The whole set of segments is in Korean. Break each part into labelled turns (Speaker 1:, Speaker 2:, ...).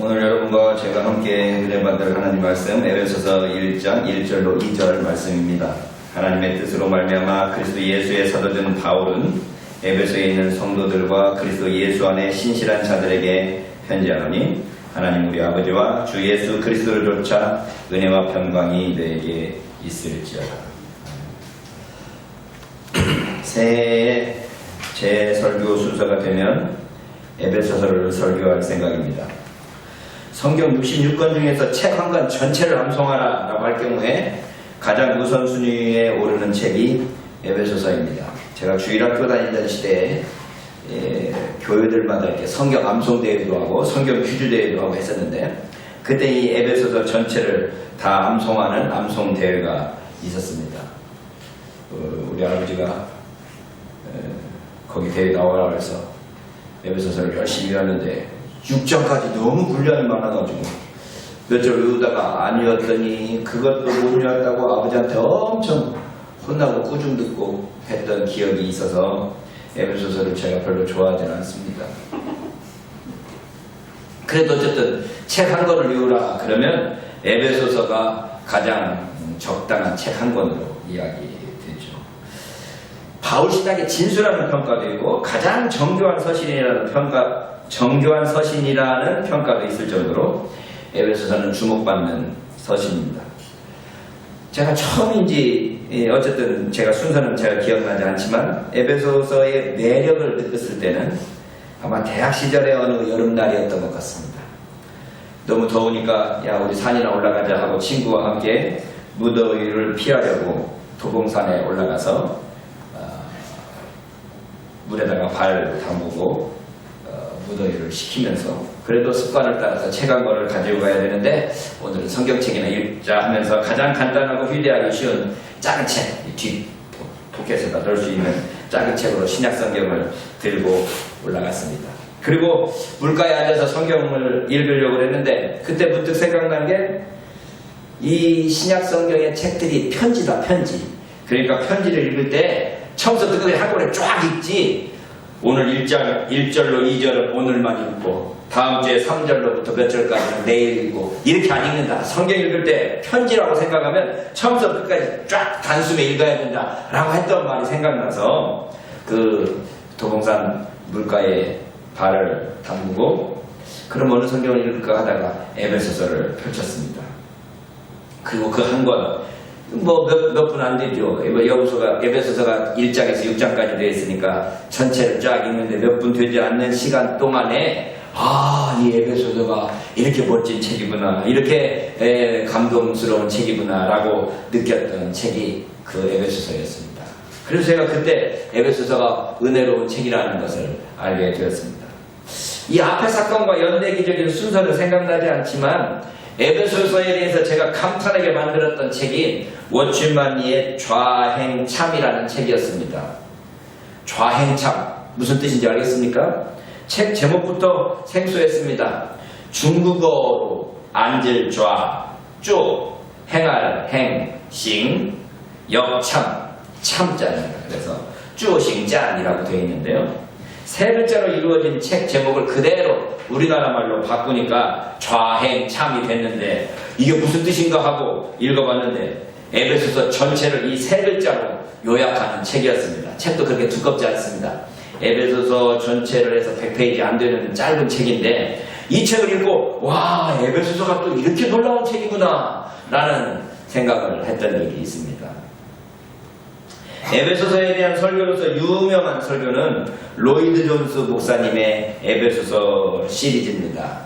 Speaker 1: 오늘 여러분과 제가 함께 은혜 받을 하나님 말씀 에베소서 1장 1절로 2절 말씀입니다. 하나님의 뜻으로 말미암아 그리스도 예수의 사도된 바울은 에베소에 있는 성도들과 그리스도 예수 안에 신실한 자들에게 편지하노니 하나님 우리 아버지와 주 예수 그리스도를 쫓아 은혜와 평강이 너에게 있을지어다. 새해에 제 설교 순서가 되면 에베소서를 설교할 생각입니다. 성경 66권 중에서 책 한 권 전체를 암송하라 라고 할 경우에 가장 우선순위에 오르는 책이 에베소서입니다. 제가 주일학교 다니던 시대에 교회들마다 이렇게 성경 암송대회도 하고 성경 퀴즈대회도 하고 했었는데 그때 이 에베소서 전체를 다 암송하는 암송대회가 있었습니다. 우리 아버지가 거기 대회 나오라고 해서 에베소서를 열심히 하는데 6장까지 너무 분량이 많아가지고 몇 절 외우다가 아니었더니 그것도 못 외웠다고 아버지한테 엄청 혼나고 꾸중 듣고 했던 기억이 있어서 에베소서를 제가 별로 좋아하지는 않습니다. 그래도 어쨌든 책 한 권을 외우라 그러면 에베소서가 가장 적당한 책 한 권으로 이야기되죠. 바울 신학의 진수라는 평가도 있고 가장 정교한 서신이라는 평가도 있을 정도로 에베소서는 주목받는 서신입니다. 제가 처음인지 어쨌든 제가 순서는 제가 기억나지 않지만 에베소서의 매력을 느꼈을 때는 아마 대학 시절의 어느 여름날이었던 것 같습니다. 너무 더우니까 야 우리 산이나 올라가자 하고 친구와 함께 무더위를 피하려고 도봉산에 올라가서 물에다가 발 담그고 무더위를 식히면서 그래도 습관을 따라서 책 한 권을 가지고 가야 되는데 오늘은 성경책이나 읽자 하면서 가장 간단하고 휴대하기 쉬운 작은 책, 뒷 포켓에다 넣을 수 있는 작은 책으로 신약 성경을 들고 올라갔습니다. 그리고 물가에 앉아서 성경을 읽으려고 했는데 그때 문득 생각난 게 이 신약 성경의 책들이 편지다, 편지. 그러니까 편지를 읽을 때 처음부터 끝까지 한꺼번에 쫙 읽지 오늘 1장 1절로 2절은 오늘만 읽고 다음 주에 3절로부터 몇 절까지는 내일 읽고 이렇게 안 읽는다. 성경 읽을 때 편지라고 생각하면 처음부터 끝까지 쫙 단숨에 읽어야 된다 라고 했던 말이 생각나서 그 도봉산 물가에 발을 담그고 그럼 어느 성경을 읽을까 하다가 에베소서를 펼쳤습니다. 그리고 그 한 권 몇 분 안 되죠. 에베소서가 1장에서 6장까지 되어 있으니까 전체를 쫙 읽는데 몇 분 되지 않는 시간 동안에 이 에베소서가 이렇게 멋진 책이구나, 이렇게 감동스러운 책이구나 라고 느꼈던 책이 그 에베소서였습니다. 그래서 제가 그때 에베소서가 은혜로운 책이라는 것을 알게 되었습니다. 이 앞의 사건과 연대기적인 순서는 생각나지 않지만 에베소서에 대해서 제가 감탄하게 만들었던 책이 워치만리의 좌행참이라는 책이었습니다. 좌행참 무슨 뜻인지 알겠습니까? 책 제목부터 생소했습니다. 중국어로 앉을 좌, 쪼, 행할 행, 싱, 역참, 참자입니다. 그래서 쪼싱짠이라고 되어 있는데요. 세 글자로 이루어진 책 제목을 그대로 우리나라 말로 바꾸니까 좌행참이 됐는데 이게 무슨 뜻인가 하고 읽어봤는데 에베소서 전체를 이 세 글자로 요약하는 책이었습니다. 책도 그렇게 두껍지 않습니다. 에베소서 전체를 해서 100페이지 안 되는 짧은 책인데 이 책을 읽고 와 에베소서가 또 이렇게 놀라운 책이구나 라는 생각을 했던 적이 있습니다. 에베소서에 대한 설교로서 유명한 설교는 로이드 존스 목사님의 에베소서 시리즈입니다.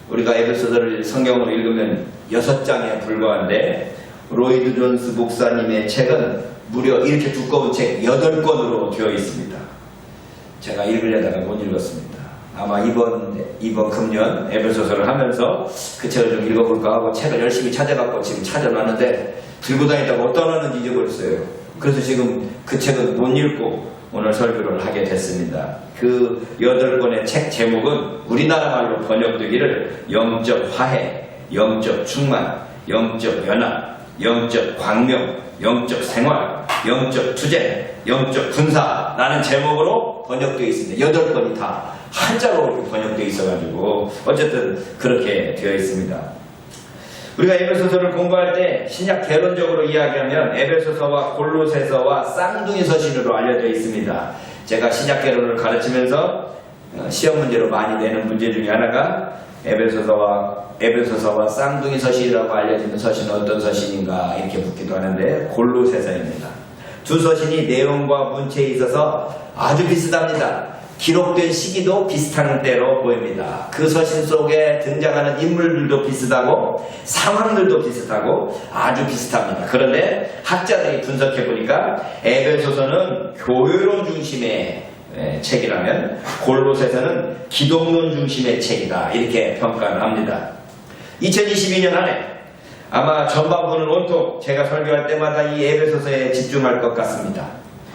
Speaker 1: 우리가 에베소서를 성경으로 읽으면 6장에 불과한데 로이드 존스 목사님의 책은 무려 이렇게 두꺼운 책 8권으로 되어 있습니다. 제가 읽으려다가 못 읽었습니다. 아마 이번 금년 에베소서를 하면서 그 책을 좀 읽어볼까 하고 책을 열심히 찾아갖고 지금 찾아놨는데 들고 다니다가 어떤 하는지 잊어버렸어요. 그래서 지금 그 책은 못 읽고 오늘 설교를 하게 됐습니다. 그 8권의 책 제목은 우리나라 말로 번역되기를 영적 화해, 영적 충만, 영적 연합, 영적 광명, 영적 생활, 영적 투쟁, 영적 군사라는 제목으로 번역되어 있습니다. 8권이 다 한자로 이렇게 번역되어 있어가지고 어쨌든 그렇게 되어 있습니다. 우리가 에베소서를 공부할 때 신약 개론적으로 이야기하면 에베소서와 골로새서와 쌍둥이 서신으로 알려져 있습니다. 제가 신약 개론을 가르치면서 시험 문제로 많이 내는 문제 중에 하나가 에베소서와 쌍둥이 서신이라고 알려지는 서신은 어떤 서신인가 이렇게 묻기도 하는데 골로새서입니다. 두 서신이 내용과 문체에 있어서 아주 비슷합니다. 기록된 시기도 비슷한 때로 보입니다. 그 서신 속에 등장하는 인물들도 비슷하고 상황들도 비슷하고 아주 비슷합니다. 그런데 학자들이 분석해보니까 에베소서는 교회론 중심의 책이라면 골로새서는 기독론 중심의 책이다 이렇게 평가를 합니다. 2022년 안에 아마 전반부는 온통 제가 설교할 때마다 이 에베소서에 집중할 것 같습니다.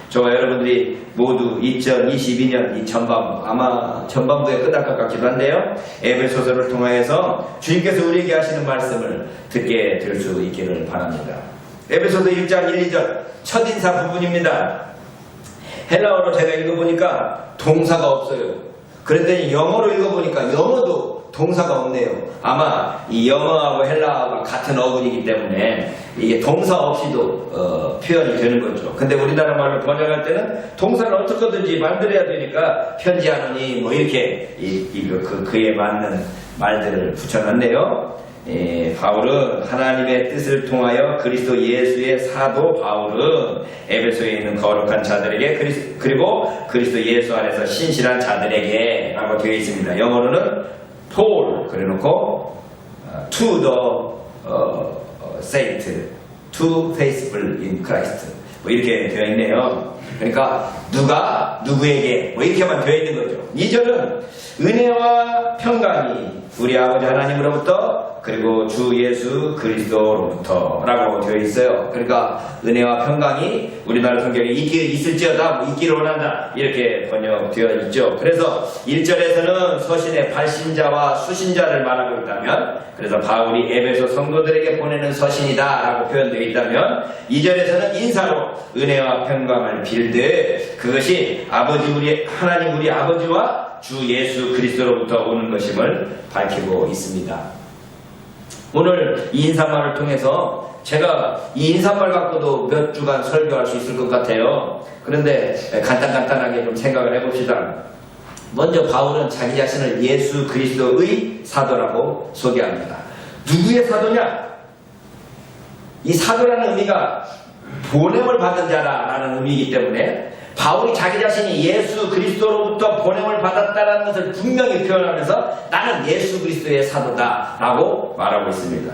Speaker 1: 저와 여러분들이 모두 2022년 이 전반부, 아마 전반부에 끝날 것 같기도 한데요. 에베소서를 통하여서 주님께서 우리에게 하시는 말씀을 듣게 될 수 있기를 바랍니다. 에베소서 1장 1, 2절 첫인사 부분입니다. 헬라어로 제가 읽어보니까 동사가 없어요. 그랬더니 영어로 읽어보니까 영어도 동사가 없네요. 아마 이 영어하고 헬라어가 같은 어근이기 때문에 이게 동사 없이도 표현이 되는 거죠. 근데 우리나라 말로 번역할 때는 동사를 어떻게든지 만들어야 되니까 편지하느니 뭐 이렇게 그에 맞는 말들을 붙여놨네요. 바울은 하나님의 뜻을 통하여 그리스도 예수의 사도 바울은 에베소에 있는 거룩한 자들에게 그리고 그리스도 예수 안에서 신실한 자들에게 라고 되어 있습니다. 영어로는 Paul 그래놓고 to the saint, to faithful in Christ 뭐 이렇게 되어 있네요. 그러니까 누가 누구에게 뭐 이렇게만 되어 있는 거죠. 2절은 은혜와 평강이 우리 아버지 하나님으로부터 그리고 주 예수 그리스도로부터 라고 되어 있어요. 그러니까 은혜와 평강이 우리나라 성경에 있을지어다 뭐 있기를 원한다 이렇게 번역되어 있죠. 그래서 1절에서는 서신의 발신자와 수신자를 말하고 있다면 그래서 바울이 에베소 성도들에게 보내는 서신이다 라고 표현되어 있다면 2절에서는 인사로 은혜와 평강을 빌되 그것이 하나님 우리 아버지와 주 예수 그리스도로부터 오는 것임을 밝히고 있습니다. 오늘 이 인사말을 통해서 제가 이 인사말 갖고도 몇 주간 설교할 수 있을 것 같아요. 그런데 간단하게 좀 생각을 해봅시다. 먼저 바울은 자기 자신을 예수 그리스도의 사도라고 소개합니다. 누구의 사도냐? 이 사도라는 의미가 보냄을 받은 자라는 의미이기 때문에 바울이 자기 자신이 예수 그리스도로부터 보냄을 받았다는 것을 분명히 표현하면서 나는 예수 그리스도의 사도다 라고 말하고 있습니다.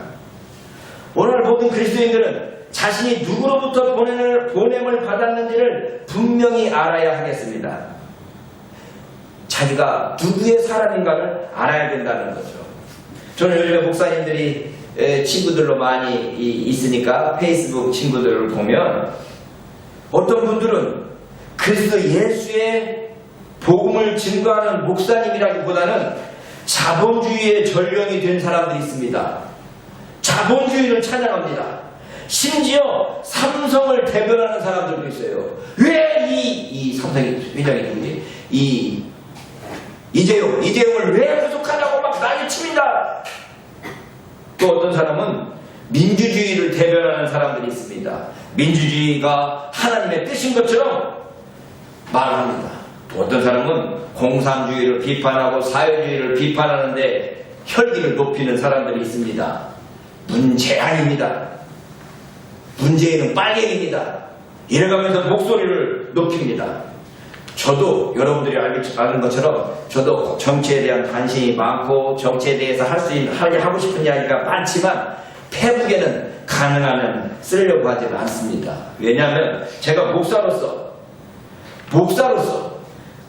Speaker 1: 오늘 모든 그리스도인들은 자신이 누구로부터 보냄을 받았는지를 분명히 알아야 하겠습니다. 자기가 누구의 사람인가를 알아야 된다는 거죠. 저는 요즘에 목사님들이 친구들로 많이 있으니까 페이스북 친구들을 보면 어떤 분들은 그리스도 예수의 복음을 증거하는 목사님이라기보다는 자본주의의 전령이 된 사람들이 있습니다. 자본주의를 찬양합니다. 심지어 삼성을 대변하는 사람들도 있어요. 왜 이 삼성 회장이 누구지? 이재용을 왜 구속하냐고 막 난리칩니다. 또 어떤 사람은 민주주의를 대변하는 사람들이 있습니다. 민주주의가 하나님의 뜻인 것처럼 말을 합니다. 또 어떤 사람은 공산주의를 비판하고 사회주의를 비판하는데 혈기를 높이는 사람들이 있습니다. 문재앙입니다. 문재인은 빨갱입니다. 이래가면서 목소리를 높입니다. 저도 여러분들이 아는 것처럼 저도 정치에 대한 관심이 많고 정치에 대해서 하고 싶은 이야기가 많지만 페북에는 가능한 쓰려고 하지는 않습니다. 왜냐하면 제가 목사로서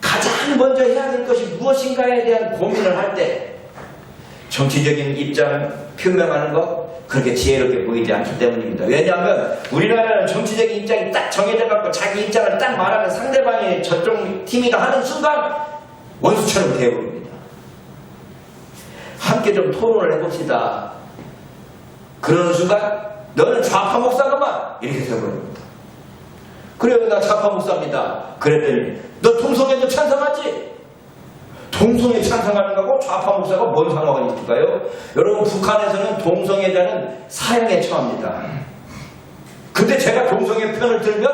Speaker 1: 가장 먼저 해야 될 것이 무엇인가에 대한 고민을 할 때 정치적인 입장을 표명하는 것 그렇게 지혜롭게 보이지 않기 때문입니다. 왜냐하면 우리나라는 정치적인 입장이 딱 정해져 갖고 자기 입장을 딱 말하면 상대방이 저쪽 팀이다 하는 순간 원수처럼 되어버립니다. 함께 좀 토론을 해봅시다. 그러는 순간 너는 좌파 목사가만 이렇게 되어버립니다. 그래요, 나 좌파 목사입니다. 그랬더니 너 통성애도 찬성하지? 동성애 찬성하는 거하고 좌파 목사가 뭔 상관이 있을까요? 여러분, 북한에서는 동성애자는 사형에 처합니다. 근데 제가 동성애 편을 들면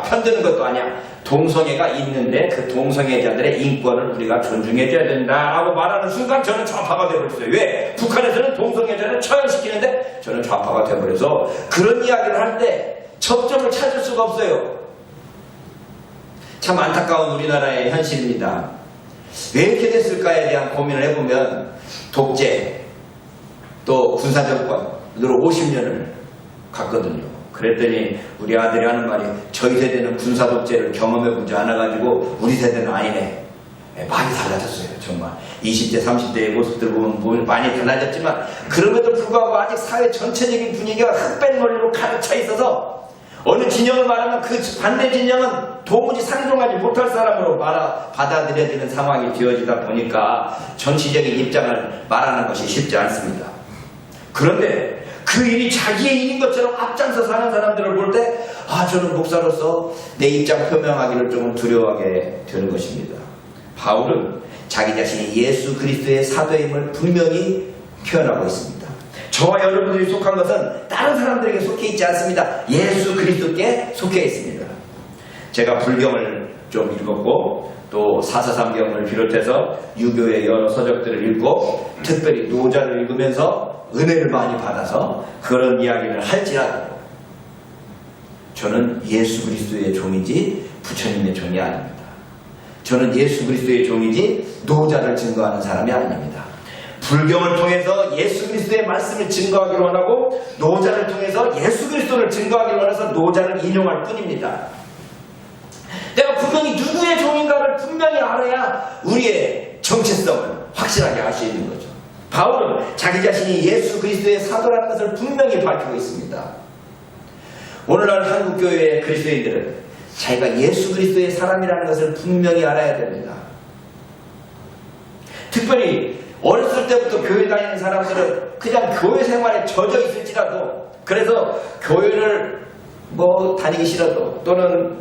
Speaker 1: 편드는 것도 아니야. 동성애가 있는데 그 동성애자들의 인권을 우리가 존중해줘야 된다라고 말하는 순간 저는 좌파가 되어버렸어요. 왜? 북한에서는 동성애자를 처형시키는데 저는 좌파가 되어버려서 그런 이야기를 할 때 접점을 찾을 수가 없어요. 참 안타까운 우리나라의 현실입니다. 왜 이렇게 됐을까에 대한 고민을 해보면 독재 또 군사정권으로 50년을 갔거든요. 그랬더니 우리 아들이 하는 말이 저희 세대는 군사독재를 경험해보지 않아가지고 우리 세대는 아니네. 많이 달라졌어요. 정말 20대 30대의 모습들 보면 많이 달라졌지만 그럼에도 불구하고 아직 사회 전체적인 분위기가 흑백 논리로 가득 차 있어서 어느 진영을 말하면 그 반대 진영은 도무지 상종하지 못할 사람으로 받아들여지는 상황이 되어지다 보니까 정치적인 입장을 말하는 것이 쉽지 않습니다. 그런데 그 일이 자기의 일인 것처럼 앞장서 사는 사람들을 볼 때 저는 목사로서 내 입장 표명하기를 조금 두려워하게 되는 것입니다. 바울은 자기 자신이 예수 그리스도의 사도임을 분명히 표현하고 있습니다. 저와 여러분들이 속한 것은 다른 사람들에게 속해 있지 않습니다. 예수 그리스도께 속해 있습니다. 제가 불경을 좀 읽었고 또 사사삼경을 비롯해서 유교의 여러 서적들을 읽고 특별히 노자를 읽으면서 은혜를 많이 받아서 그런 이야기를 할지라도 저는 예수 그리스도의 종이지 부처님의 종이 아닙니다. 저는 예수 그리스도의 종이지 노자를 증거하는 사람이 아닙니다. 불경을 통해서 예수 그리스도의 말씀을 증거하기로 원하고 노자를 통해서 예수 그리스도를 증거하기로 원해서 노자를 인용할 뿐입니다. 내가 분명히 누구의 종인가를 분명히 알아야 우리의 정체성을 확실하게 알 수 있는 거죠. 바울은 자기 자신이 예수 그리스도의 사도라는 것을 분명히 밝히고 있습니다. 오늘날 한국교회의 그리스도인들은 자기가 예수 그리스도의 사람이라는 것을 분명히 알아야 됩니다. 특별히 어렸을 때부터 교회 다니는 사람들은 그냥 교회 생활에 젖어 있을지라도 그래서 교회를 다니기 싫어도 또는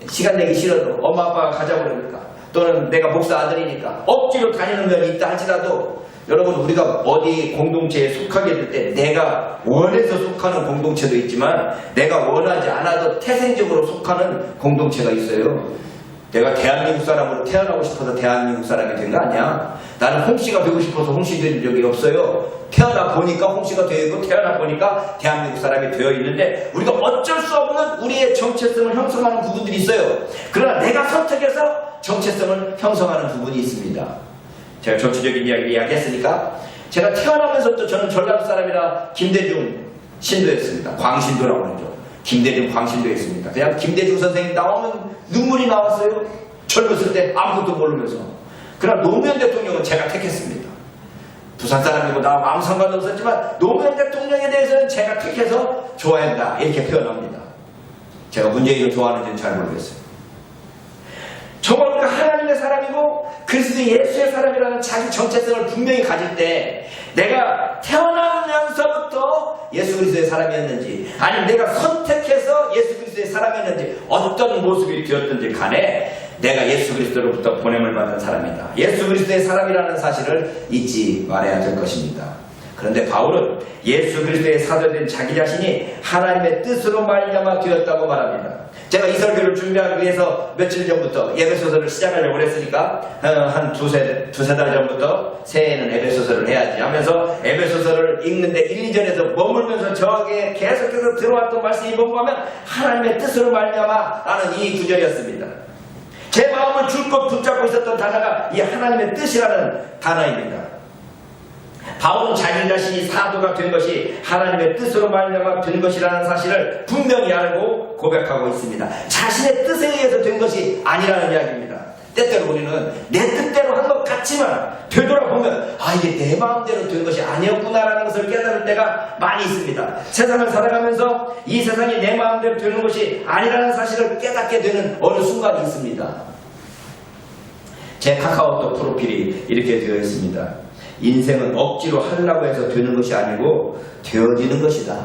Speaker 1: 시간 내기 싫어도 엄마 아빠가 가자고 그러니까 또는 내가 목사 아들이니까 억지로 다니는 면이 있다 할지라도 여러분 우리가 어디 공동체에 속하게 될 때 내가 원해서 속하는 공동체도 있지만 내가 원하지 않아도 태생적으로 속하는 공동체가 있어요. 내가 대한민국 사람으로 태어나고 싶어서 대한민국 사람이 된 거 아니야. 나는 홍씨가 되고 싶어서 홍씨 된 적이 없어요. 태어나 보니까 홍씨가 되어 있고 태어나 보니까 대한민국 사람이 되어 있는데 우리가 어쩔 수 없는 우리의 정체성을 형성하는 부분들이 있어요. 그러나 내가 선택해서 정체성을 형성하는 부분이 있습니다. 제가 정치적인 이야기를 이야기했으니까 제가 태어나면서부터 저는 전라도 사람이라 김대중 신도였습니다. 광신도라고 하죠. 김대중 광신도였습니다. 그냥 김대중 선생님 나오면 눈물이 나왔어요. 젊었을 때 아무것도 모르면서. 그러나 노무현 대통령은 제가 택했습니다. 부산 사람이고 나하고 아무 상관도 없었지만 노무현 대통령에 대해서는 제가 택해서 좋아한다 이렇게 표현합니다. 제가 문재인을 좋아하는지는 잘 모르겠어요. 정말 우리가 하나님의 사람이고 그리스도 예수의 사람이라는 자기 정체성을 분명히 가질 때 내가 태어나면서부터 예수 그리스도의 사람이었는지 아니면 내가 선택해서 예수 그리스도의 사람이었는지 어떤 모습이 되었든지 간에 내가 예수 그리스도로부터 보냄을 받은 사람이다. 예수 그리스도의 사람이라는 사실을 잊지 말아야 될 것입니다. 그런데 바울은 예수 그리스도의 사도된 자기 자신이 하나님의 뜻으로 말미암아 되었다고 말합니다. 제가 이 설교를 준비하기 위해서 며칠 전부터 에베소서를 시작하려고 했으니까 한 두세 달 전부터 새해에는 에베소서를 해야지 하면서 에베소서를 읽는데 1, 2절에서 머물면서 저에게 계속해서 들어왔던 말씀이 뭔가 하면 하나님의 뜻으로 말미암아 라는 이 구절이었습니다. 제 마음을 줄곧 붙잡고 있었던 단어가 이 하나님의 뜻이라는 단어입니다. 바울은 자기 자신이 사도가 된 것이 하나님의 뜻으로 말미암아 된 것이라는 사실을 분명히 알고 고백하고 있습니다. 자신의 뜻에 의해서 된 것이 아니라는 이야기입니다. 때때로 우리는 내 뜻대로 한 것 같지만 되돌아보면 이게 내 마음대로 된 것이 아니었구나라는 것을 깨달을 때가 많이 있습니다. 세상을 살아가면서 이 세상이 내 마음대로 되는 것이 아니라는 사실을 깨닫게 되는 어느 순간이 있습니다. 제 카카오톡 프로필이 이렇게 되어 있습니다. 인생은 억지로 하려고 해서 되는 것이 아니고 되어지는 것이다.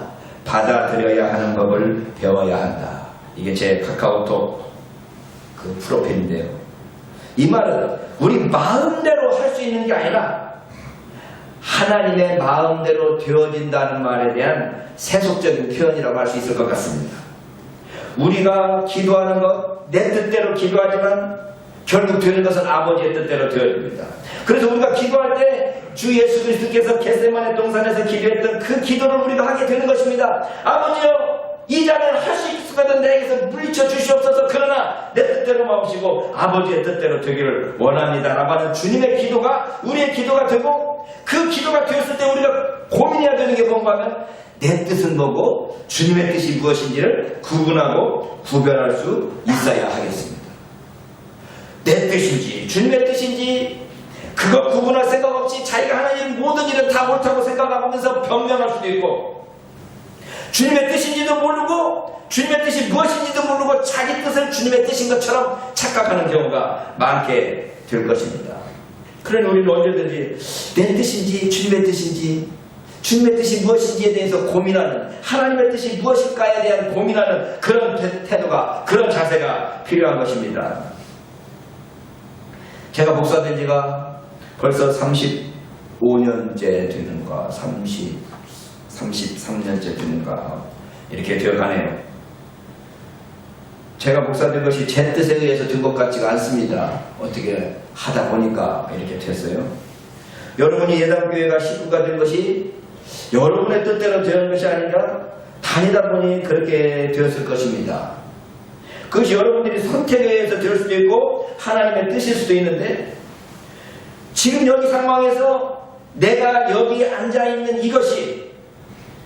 Speaker 1: 받아들여야 하는 법을 배워야 한다. 이게 제 카카오톡 그 프로필인데요. 이 말은 우리 마음대로 할 수 있는 게 아니라 하나님의 마음대로 되어진다는 말에 대한 세속적인 표현이라고 할 수 있을 것 같습니다. 우리가 기도하는 것, 내 뜻대로 기도하지만 결국 되는 것은 아버지의 뜻대로 되어집니다. 그래서 우리가 기도할 때 주 예수 그리스도께서 겟세마네 동산에서 기도했던 그 기도를 우리가 하게 되는 것입니다. 아버지여, 이 잔을 할 수 있거든 내게서 물리쳐 주시옵소서. 그러나 내 뜻대로 마옵시고 아버지의 뜻대로 되기를 원합니다 라고 하는 주님의 기도가 우리의 기도가 되고, 그 기도가 되었을 때 우리가 고민해야 되는 게 뭔가 하면 내 뜻은 뭐고 주님의 뜻이 무엇인지를 구분하고 구별할 수 있어야 하겠습니다. 내 뜻인지 주님의 뜻인지 그거 구분할 생각 없이 자기가 하나님 모든 일은 다 옳다고 생각하면서 변명할 수도 있고, 주님의 뜻인지도 모르고 주님의 뜻이 무엇인지도 모르고 자기 뜻을 주님의 뜻인 것처럼 착각하는 경우가 많게 될 것입니다. 그러니 우리는 언제든지 내 뜻인지 주님의 뜻인지, 주님의 뜻이 무엇인지에 대해서 고민하는, 하나님의 뜻이 무엇일까에 대한 고민하는 그런 태도가, 그런 자세가 필요한 것입니다. 제가 목사된 지가 벌써 35년째 되는가 33년째 되는가 이렇게 되어가네요. 제가 목사된 것이 제 뜻에 의해서 된 것 같지가 않습니다. 어떻게 하다 보니까 이렇게 됐어요. 여러분이 예담교회가 식구가 된 것이 여러분의 뜻대로 되는 것이 아니라 다니다 보니 그렇게 되었을 것입니다. 그것이 여러분들이 선택에 의해서 될 수도 있고 하나님의 뜻일 수도 있는데, 지금 여기 상황에서 내가 여기 앉아있는 이것이,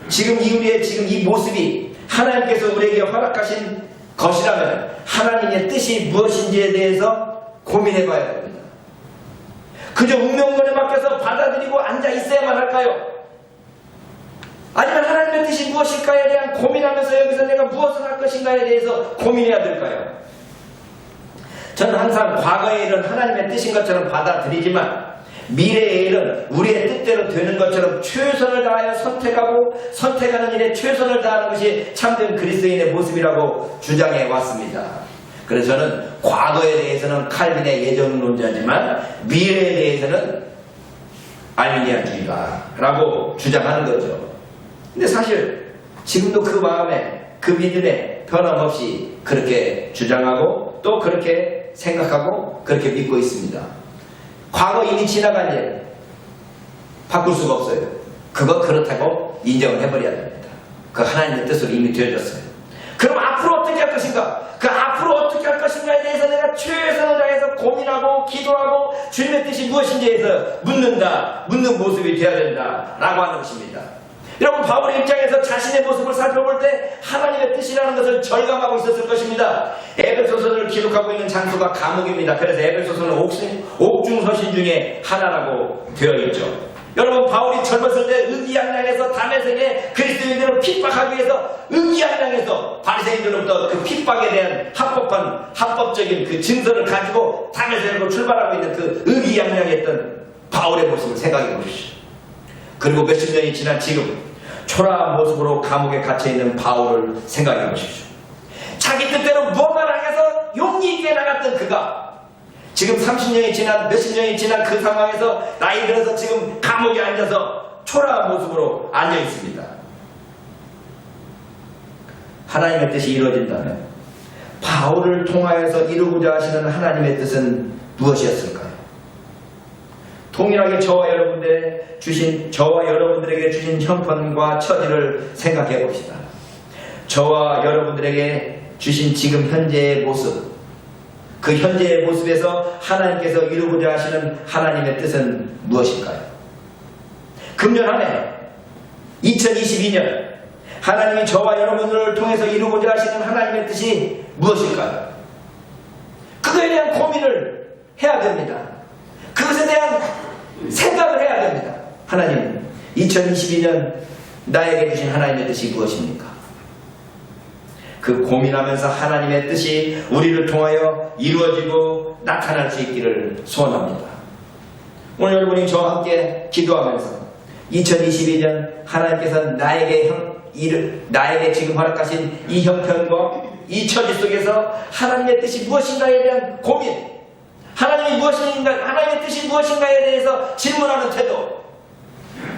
Speaker 1: 지금 우리의 지금 이 모습이 하나님께서 우리에게 허락하신 것이라면 하나님의 뜻이 무엇인지에 대해서 고민해 봐야 됩니다. 그저 운명론에 맡겨서 받아들이고 앉아 있어야만 할까요? 아니면 하나님의 뜻이 무엇일까에 대한 고민하면서 여기서 내가 무엇을 할 것인가에 대해서 고민해야 될까요? 저는 항상 과거의 일은 하나님의 뜻인 것처럼 받아들이지만 미래의 일은 우리의 뜻대로 되는 것처럼 최선을 다하여 선택하고 선택하는 일에 최선을 다하는 것이 참된 그리스도인의 모습이라고 주장해 왔습니다. 그래서 저는 과거에 대해서는 칼빈의 예정론자지만 미래에 대해서는 알미니안주의자라고 주장하는 거죠. 근데 사실 지금도 그 마음에, 그 믿음에 변함없이 그렇게 주장하고 또 그렇게 생각하고 그렇게 믿고 있습니다. 과거 이미 지나간 일 바꿀 수가 없어요. 그거 그렇다고 인정을 해버려야 됩니다. 그 하나님의 뜻으로 이미 되어졌어요. 그럼 앞으로 어떻게 할 것인가? 그 앞으로 어떻게 할 것인가에 대해서 내가 최선을 다해서 고민하고 기도하고 주님의 뜻이 무엇인지에 대해서 묻는 모습이 되어야 된다 라고 하는 것입니다. 여러분, 바울의 입장에서 자신의 모습을 살펴볼 때 하나님의 뜻이라는 것을 절감하고 있었을 것입니다. 에베소서를 기록하고 있는 장소가 감옥입니다. 그래서 에베소서는 옥중서신 중에 하나라고 되어 있죠. 여러분, 바울이 젊었을 때 의기양양해서 다메섹에 그리스도인들을 핍박하기 위해서 의기양양해서 바리새인들로부터 그 핍박에 대한 합법적인 그 증서를 가지고 다메섹으로 출발하고 있는 그 의기양양했던 바울의 모습을 생각해 보십시오. 그리고 몇십 년이 지난 지금 초라한 모습으로 감옥에 갇혀있는 바울을 생각해 보십시오. 자기 뜻대로 무언가를 향해서 용기 있게 나갔던 그가 지금 30년이 지난, 몇십 년이 지난 그 상황에서 나이 들어서 지금 감옥에 앉아서 초라한 모습으로 앉아 있습니다. 하나님의 뜻이 이루어진다면 바울을 통하여서 이루고자 하시는 하나님의 뜻은 무엇이었을까요? 동일하게 저와 여러분들에게 주신 형편과 처지를 생각해 봅시다. 저와 여러분들에게 주신 지금 현재의 모습, 그 현재의 모습에서 하나님께서 이루고자 하시는 하나님의 뜻은 무엇일까요? 금년 한 해 2022년 하나님이 저와 여러분들을 통해서 이루고자 하시는 하나님의 뜻이 무엇일까요? 그거에 대한 고민을 해야 됩니다. 그것에 대한 생각을 해야 됩니다. 하나님, 2022년 나에게 주신 하나님의 뜻이 무엇입니까? 그 고민하면서 하나님의 뜻이 우리를 통하여 이루어지고 나타날 수 있기를 소원합니다. 오늘 여러분이 저와 함께 기도하면서 2022년 하나님께서 나에게 지금 허락하신 이 형편과 이 처지 속에서 하나님의 뜻이 무엇인가에 대한 고민, 하나님이 무엇인가, 하나님의 뜻이 무엇인가에 대해서 질문하는 태도,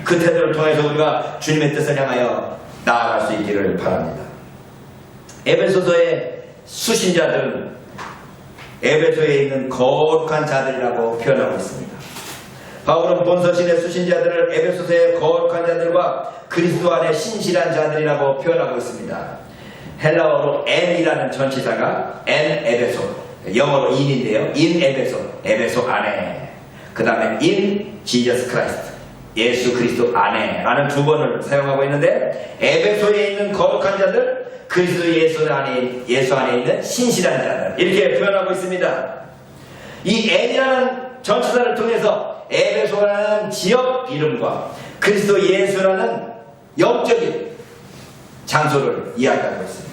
Speaker 1: 그 태도를 통해서 우리가 주님의 뜻을 향하여 나아갈 수 있기를 바랍니다. 에베소서의 수신자들은 에베소에 있는 거룩한 자들이라고 표현하고 있습니다. 바울은 본서신의 수신자들을 에베소서의 거룩한 자들과 그리스도 안에 신실한 자들이라고 표현하고 있습니다. 헬라어로 N이라는 전치사가 N 에베소, 영어로 in인데요. in 에베소, 에베소 안에. 그 다음에 in Jesus Christ, 예수 그리스도 안에 라는 두 번을 사용하고 있는데, 에베소에 있는 거룩한 자들, 그리스도 예수 안에 있는 신실한 자들, 이렇게 표현하고 있습니다. 이 N이라는 전치사를 통해서 에베소라는 지역 이름과 그리스도 예수라는 영적인 장소를 이야기하고 있습니다.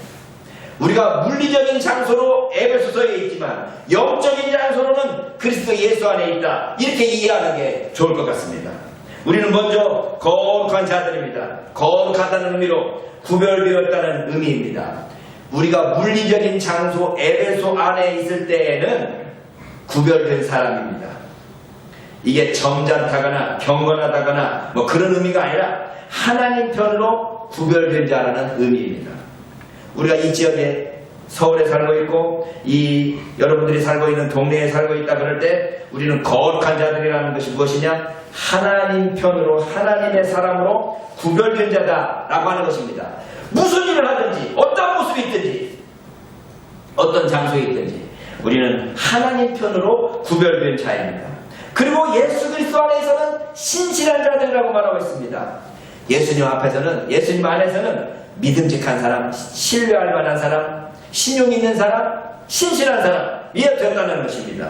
Speaker 1: 우리가 물리적인 장소로 에베소서에 있지만 영적인 장소로는 그리스도 예수 안에 있다, 이렇게 이해하는 게 좋을 것 같습니다. 우리는 먼저 거룩한 자들입니다. 거룩하다는 의미로 구별되었다는 의미입니다. 우리가 물리적인 장소 에베소 안에 있을 때에는 구별된 사람입니다. 이게 점잖다거나 경건하다거나 뭐 그런 의미가 아니라 하나님 편으로 구별된 자라는 의미입니다. 우리가 이 지역에 서울에 살고 있고 여러분들이 살고 있는 동네에 살고 있다 그럴 때 우리는 거룩한 자들이라는 것이 무엇이냐? 하나님 편으로 하나님의 사람으로 구별된 자다라고 하는 것입니다. 무슨 일을 하든지 어떤 모습이 있든지 어떤 장소에 있든지 우리는 하나님 편으로 구별된 자입니다. 그리고 예수 그리스도 안에서는 신실한 자들이라고 말하고 있습니다. 예수님 앞에서는, 예수님 안에서는 믿음직한 사람, 신뢰할 만한 사람, 신용 있는 사람, 신실한 사람이 되었다는 것입니다.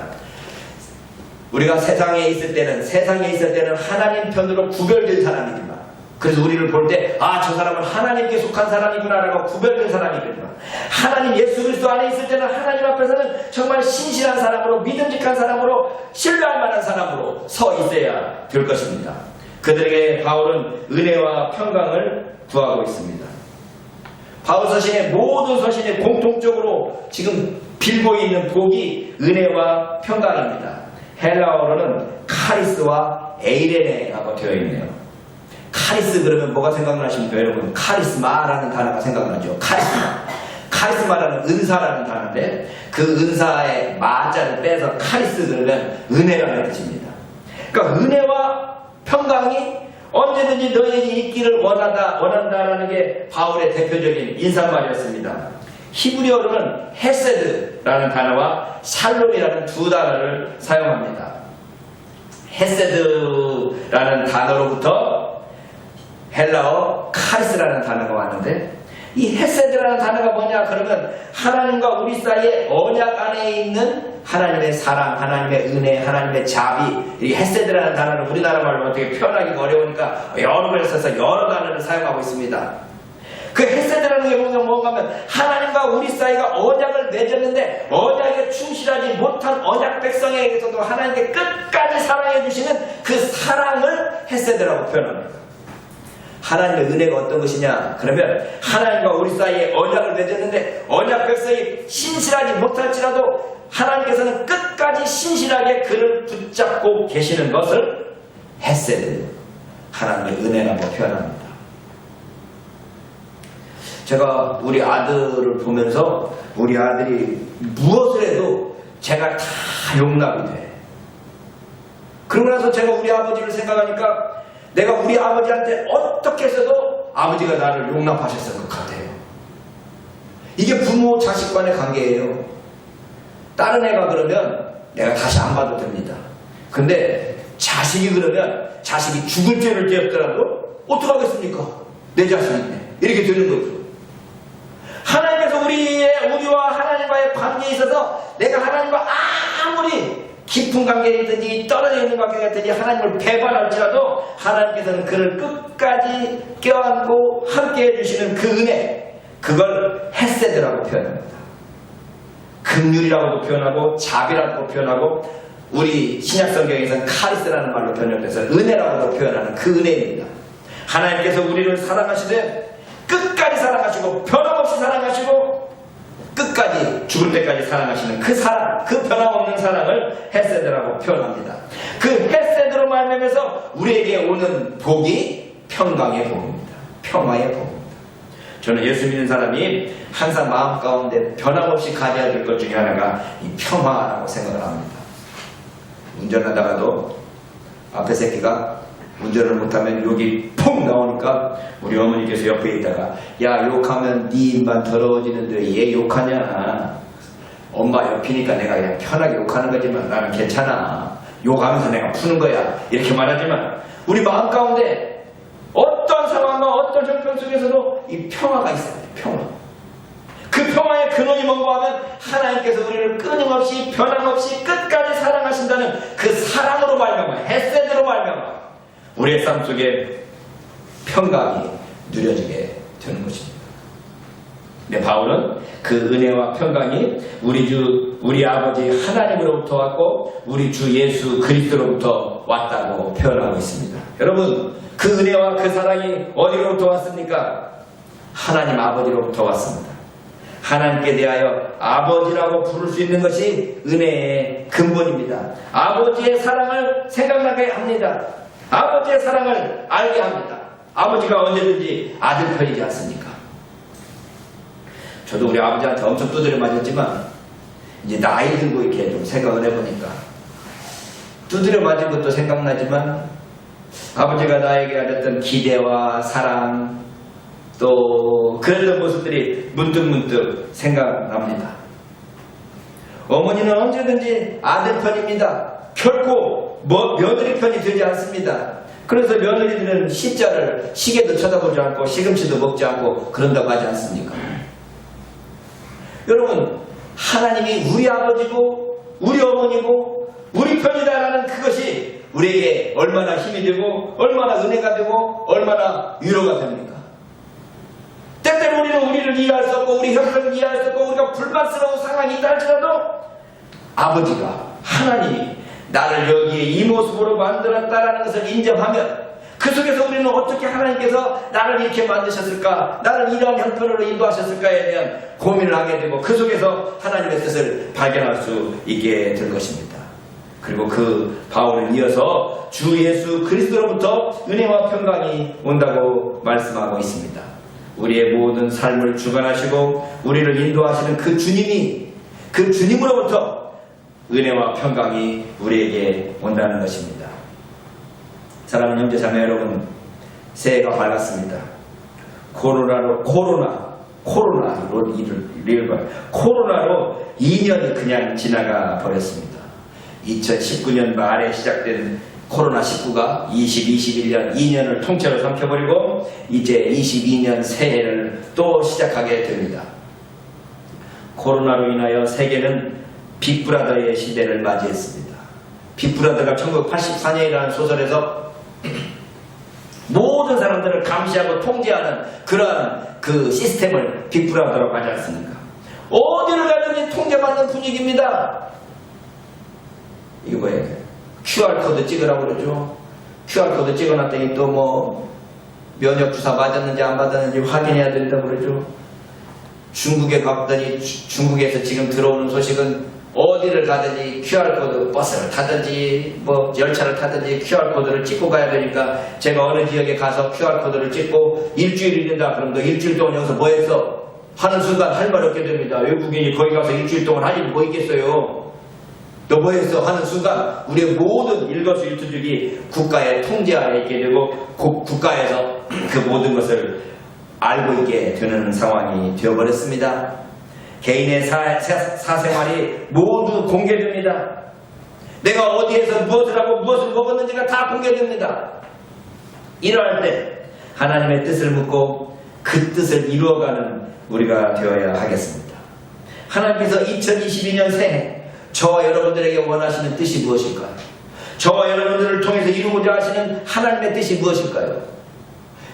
Speaker 1: 우리가 세상에 있을 때는 하나님 편으로 구별된 사람이지만, 그래서 우리를 볼 때 저 사람은 하나님께 속한 사람이구나 라고 구별된 사람이겠지만, 하나님 예수 그리스도 안에 있을 때는 하나님 앞에서는 정말 신실한 사람으로, 믿음직한 사람으로, 신뢰할 만한 사람으로 서 있어야 될 것입니다. 그들에게 바울은 은혜와 평강을 구하고 있습니다. 바울 서신의 모든 서신에 공통적으로 지금 빌고 있는 복이 은혜와 평강입니다. 헬라어로는 카리스와 에이레네라고 되어 있네요. 카리스 그러면 뭐가 생각나십니까? 여러분, 카리스마라는 단어가 생각나죠. 카리스마라는 은사라는 단어인데, 그 은사의 마자를 빼서 카리스 그러면 은혜라는 뜻입니다. 그러니까 은혜와 평강이 언제든지 너에게 있기를 원한다라는 게 바울의 대표적인 인사말이었습니다. 히브리어로는 헤세드라는 단어와 샬롬이라는 두 단어를 사용합니다. 헤세드라는 단어로부터 헬라어 카리스라는 단어가 왔는데, 이 헤세드라는 단어가 뭐냐 그러면 하나님과 우리 사이에 언약 안에 있는 하나님의 사랑, 하나님의 은혜, 하나님의 자비, 이 헤세드라는 단어를 우리나라 말로 어떻게 표현하기가 어려우니까 여러 걸 써서 여러 단어를 사용하고 있습니다. 그 헤세드라는 게 뭔가 하면 하나님과 우리 사이가 언약을 맺었는데 언약에 충실하지 못한 언약 백성에게서도 하나님께 끝까지 사랑해 주시는 그 사랑을 헤세드라고 표현합니다. 하나님의 은혜가 어떤 것이냐 그러면 하나님과 우리 사이에 언약을 맺었는데 언약 백성이 신실하지 못할지라도 하나님께서는 끝까지 신실하게 그를 붙잡고 계시는 것을 헤세드, 하나님의 은혜라고 표현합니다. 제가 우리 아들을 보면서 우리 아들이 무엇을 해도 제가 다 용납이 돼. 그러고 나서 제가 우리 아버지를 생각하니까 내가 우리 아버지한테 어떻게 해서도 아버지가 나를 용납하셨을 것 같아요. 이게 부모 자식 간의 관계예요. 다른 애가 그러면 내가 다시 안 봐도 됩니다. 근데 자식이 그러면 자식이 죽을 죄를 지었더라도 어떡하겠습니까? 내 자식인데. 이렇게 되는 거죠. 하나님께서 우리와 하나님과의 관계에 있어서 내가 하나님과 아무리 깊은 관계이든지 떨어져 있는 관계가 있든지 하나님을 배반할지라도 하나님께서는 그를 끝까지 껴안고 함께 해주시는 그 은혜, 그걸 헤세드라고 표현합니다. 긍휼이라고도 표현하고 자비라고 표현하고 우리 신약성경에서는 카리스라는 말로 번역돼서 은혜라고도 표현하는 그 은혜입니다. 하나님께서 우리를 사랑하시되 끝까지 사랑하시고 변함없이 사랑하시고 끝까지 죽을 때까지 사랑하시는 그 사랑, 그 변함없는 사랑을 헤세드라고 표현합니다. 그 헤세드로 말미암아서 우리에게 오는 복이 평강의 복입니다. 평화의 복입니다. 저는 예수 믿는 사람이 항상 마음 가운데 변함없이 가져야 될 것 중에 하나가 이 평화라고 생각을 합니다. 운전하다가도 앞에 새끼가 운전을 못하면 욕이 폭 나오니까 우리 어머니께서 옆에 있다가 야, 욕하면 네 입만 더러워지는데 얘 욕하냐. 엄마 옆이니까 내가 그냥 편하게 욕하는 거지만 나는 괜찮아. 욕하면서 내가 푸는 거야. 이렇게 말하지만 우리 마음 가운데 어떤 상황과 어떤 형편 속에서도 이 평화가 있어요. 평화. 그 평화의 근원이 뭔가 하면 하나님께서 우리를 끊임없이 변함없이 끝까지 사랑하신다는 그 사랑으로 말미암아 헤세드로 말미암아 우리의 삶 속에 평강이 누려지게 되는 것입니다. 근데 바울은 그 은혜와 평강이 우리 아버지 하나님으로부터 왔고 우리 주 예수 그리스도로부터 왔다고 표현하고 있습니다. 여러분, 그 은혜와 그 사랑이 어디로부터 왔습니까? 하나님 아버지로부터 왔습니다. 하나님께 대하여 아버지라고 부를 수 있는 것이 은혜의 근본입니다. 아버지의 사랑을 생각나게 합니다. 아버지의 사랑을 알게 합니다. 아버지가 언제든지 아들 편이지 않습니까? 저도 우리 아버지한테 엄청 두드려 맞았지만 이제 나이 들고 이렇게 좀 생각을 해보니까 두드려 맞은 것도 생각나지만 아버지가 나에게 가졌던 기대와 사랑 또 그랬던 모습들이 문득문득 생각납니다. 어머니는 언제든지 아들 편입니다. 결코 며느리 편이 되지 않습니다. 그래서 며느리들은 시자를 시계도 쳐다보지 않고 시금치도 먹지 않고 그런다고 하지 않습니까? 여러분, 하나님이 우리 아버지고 우리 어머니고 우리 편이다라는 그것이 우리에게 얼마나 힘이 되고 얼마나 은혜가 되고 얼마나 위로가 됩니까? 때때로 우리는 우리를 이해할 수 없고 우리 형편을 이해할 수 없고 우리가 불만스러운 상황이 있다 할지라도 아버지가 하나님이 나를 여기에 이 모습으로 만들었다라는 것을 인정하면 그 속에서 우리는 어떻게 하나님께서 나를 이렇게 만드셨을까, 나를 이러한 형편으로 인도하셨을까에 대한 고민을 하게 되고 그 속에서 하나님의 뜻을 발견할 수 있게 될 것입니다. 그리고 그 바울은 이어서 주 예수 그리스도로부터 은혜와 평강이 온다고 말씀하고 있습니다. 우리의 모든 삶을 주관하시고 우리를 인도하시는 그 주님이, 그 주님으로부터 은혜와 평강이 우리에게 온다는 것입니다. 사랑하는 형제자매 여러분, 새해가 밝았습니다. 코로나로 2년이 그냥 지나가 버렸습니다. 2019년 말에 시작된 코로나19가 2021년 2년을 통째로 삼켜버리고 이제 22년 새해를 또 시작하게 됩니다. 코로나로 인하여 세계는 빅브라더의 시대를 맞이했습니다. 빅브라더가 1984년이라는 소설에서 모든 사람들을 감시하고 통제하는 그러한 그 시스템을 빅브라더라고 하지 않습니까? 어디를 가든지 통제받는 분위기입니다. 이거 뭐예요? QR코드 찍으라고 그러죠. QR코드 찍어놨더니 또 뭐 면역주사 맞았는지 안 맞았는지 확인해야 된다고 그러죠. 중국에 갔더니 중국에서 지금 들어오는 소식은 어디를 가든지 QR코드 버스를 타든지 뭐 열차를 타든지 QR코드를 찍고 가야 되니까 제가 어느 지역에 가서 QR코드를 찍고 일주일이 된다 그러면 너 일주일 동안 여기서 뭐 했어? 하는 순간 할 말 없게 됩니다. 외국인이 거기 가서 일주일 동안 할 일이 뭐 있겠어요? 너 뭐 했어? 하는 순간 우리의 모든 일거수일투족이 국가의 통제 아래 있게 되고 국가에서 그 모든 것을 알고 있게 되는 상황이 되어버렸습니다. 개인의 사생활이 모두 공개됩니다. 내가 어디에서 무엇을 하고 무엇을 먹었는지가 다 공개됩니다. 이러할 때 하나님의 뜻을 묻고 그 뜻을 이루어가는 우리가 되어야 하겠습니다. 하나님께서 2022년 새해 저와 여러분들에게 원하시는 뜻이 무엇일까요? 저와 여러분들을 통해서 이루고자 하시는 하나님의 뜻이 무엇일까요?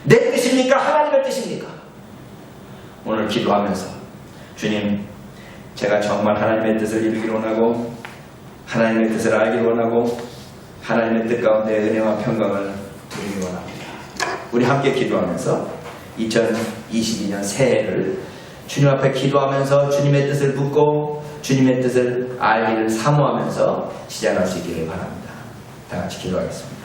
Speaker 1: 내 뜻입니까? 하나님의 뜻입니까? 오늘 기도하면서 주님, 제가 정말 하나님의 뜻을 이루기를 원하고 하나님의 뜻을 알기를 원하고 하나님의 뜻 가운데 은혜와 평강을 누리기를 원합니다. 우리 함께 기도하면서 2022년 새해를 주님 앞에 기도하면서 주님의 뜻을 묻고 주님의 뜻을 알기를 사모하면서 시작할 수 있기를 바랍니다. 다 같이 기도하겠습니다.